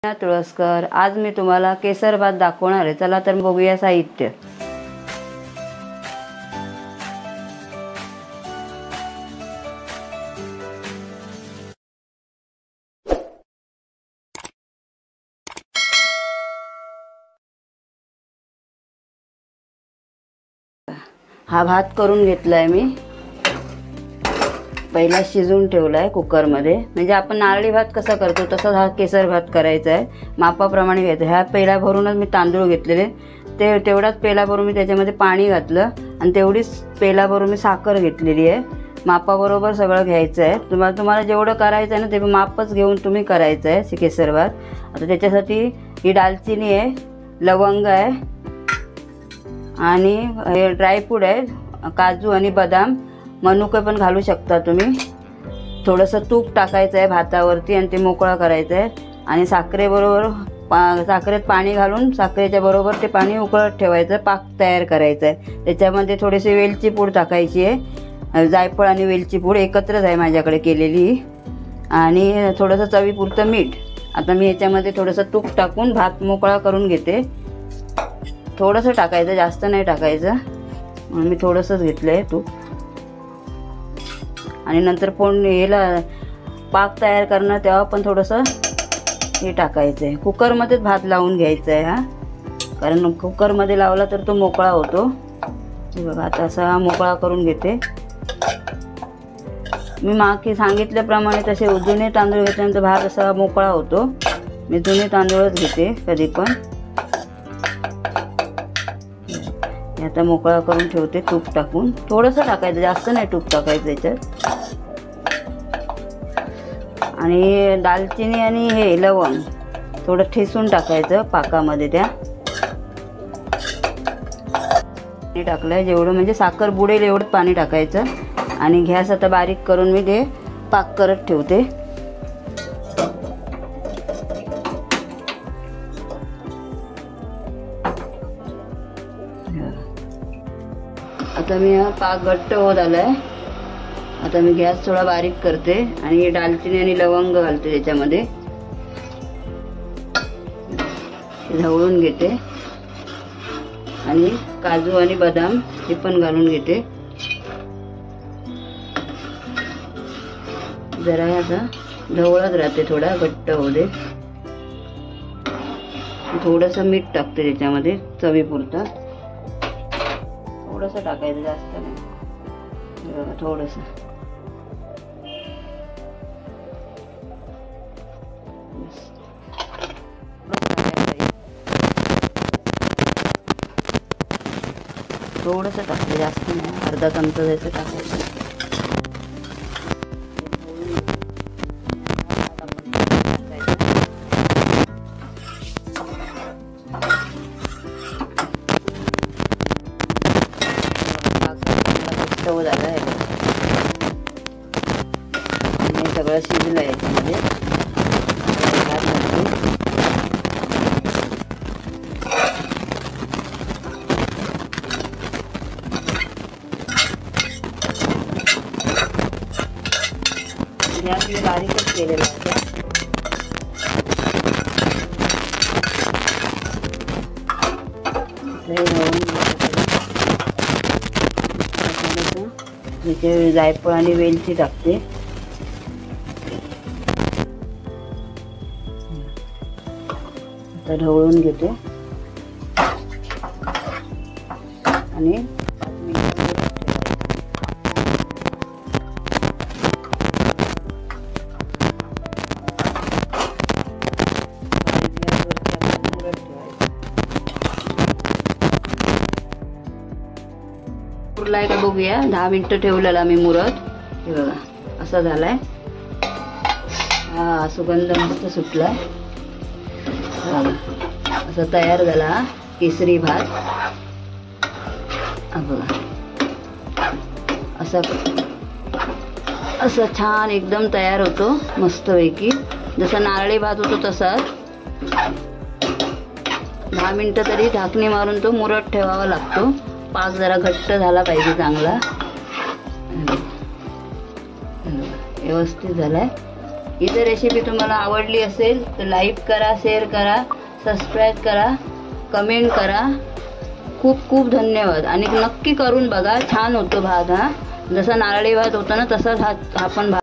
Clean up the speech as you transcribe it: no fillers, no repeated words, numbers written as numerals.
तुळसकर, आज मी तुम्हाला केसर भात दाखवणार आहे। चला तर बघूया साहित्य। हा भात करून घेतलाय मी, पहिला शिजवून ठेवलाय कुकर मध्ये। म्हणजे आपण नारळी भात कसा करतो तसा हा केसर भात करायचा आहे। मापाप्रमाणे घ्यायचं। ह्या पेला भरूनच मी तांदूळ घेतलेले, तेवढाच पेला भरून मी त्याच्यामध्ये पाणी घातलं आणि तेवढीच पेला भरून मी साखर घेतलेली आहे। मापाबरोबर सगळं घ्यायचं आहे। तुम्हाला जेवढं करायचं आहे ना ते मापच घेऊन तुम्ही करायचं आहे केसर भात। आता त्याच्यासाठी ही दालचिनी आहे, लवंग आहे आणि हे ड्रायफ्रूट आहे, काजू आणि बदाम, मनुके पण घालू शकता तुम्ही। थोडंसं तूप टाकायचं आहे भातावरती आणि ते मोकळा करायचं आहे आणि साखरेबरोबर साखरेत पाणी घालून साखरेच्या बरोबर ते पाणी उकळत ठेवायचं, पाक तयार करायचा आहे। त्याच्यामध्ये थोडीशी वेलची पूड टाकायची आहे, जायफळ आणि वेलची पूड एकत्रच आहे माझ्याकडे केलेली, आणि थोडंसं चवीपुरतं मीठ। आता मी याच्यामध्ये थोडंसं तूप टाकून भात मोकळा करून घेते। थोडंसं टाकायचं, जास्त नाही टाकायचं, म्हणून मी थोडंसंच घेतलं आहे तूप। आणि नंतर याला पाक तयार करणार तेव्हा पण थोडंसं हे टाकायचं आहे। कुकरमध्येच भात लावून घ्यायचा आहे हा, कारण कुकरमध्ये लावला तर तो मोकळा होतो। हे बघा, आता असा मोकळा करून घेते मी। मागे सांगितल्याप्रमाणे तसे जुने तांदूळ घेतल्यानंतर भात असा मोकळा होतो। मी जुने तांदूळच घेते कधी पण। आता मोकळा करून ठेवते तूप टाकून, थोडंसं टाकायचं, जास्त नाही तूप टाकायचं याच्यात। आणि दालचिनी आणि हे लवंग थोडं ठेसून टाकायचं पाकामध्ये। त्या पाणी टाकलंय जेवढं म्हणजे साखर बुडेल एवढं पाणी टाकायचं आणि गॅस आता बारीक करून मी ते पाक करत ठेवते। आता मी हा पाक घट्ट होत आलाय। आता मी गॅस थोडा बारीक करते आणि दालचिनी आणि लवंग घालते त्याच्यामध्ये, ढवळून घेते आणि काजू आणि बदाम हे पण घालून घेते। जरा आता ढवळत राहते, थोडा घट्ट होऊ दे। थोडंसं मीठ टाकते त्याच्यामध्ये चवीपुरतं, थोडंसं टाकायचं, जास्त नाही, थोडंसं। थोडंसं टाकलं, जास्त नाही, अर्धा चमचा जायचं टाकायचं। झालं आहे आणि सगळं शिजलं आहे याच्यामध्ये। गॅस मी बारीकच केलेला होता। त्याचे जायफळ आणि वेलची टाकते। आता ढवळून घेते आणि पुरलाय का बघूया। 10 मिनिटं ठेवलेला मी मुरत, हे बघा असा झालाय। हा सुगंध मस्त सुटलाय, असा तयार झाला केसरी भात। बघा असं छान एकदम तयार होतो मस्तपैकी, जसा नारळी भात होतो तसाच। 10 मिनिटं तरी झाकणी मारून तो मुरत ठेवावा लागतो। पाक जरा घट्ट झाला पाहिजे चांगला, व्यवस्थित झालाय। ही जर रेसिपी तुम्हाला आवडली असेल तर लाईक करा, शेअर करा, सबस्क्राईब करा, कमेंट करा. खूप खूप धन्यवाद. आणि नक्की करून बघा, छान होतो भात. हा जसा नारळी भात होता ना तसाच हा पण भात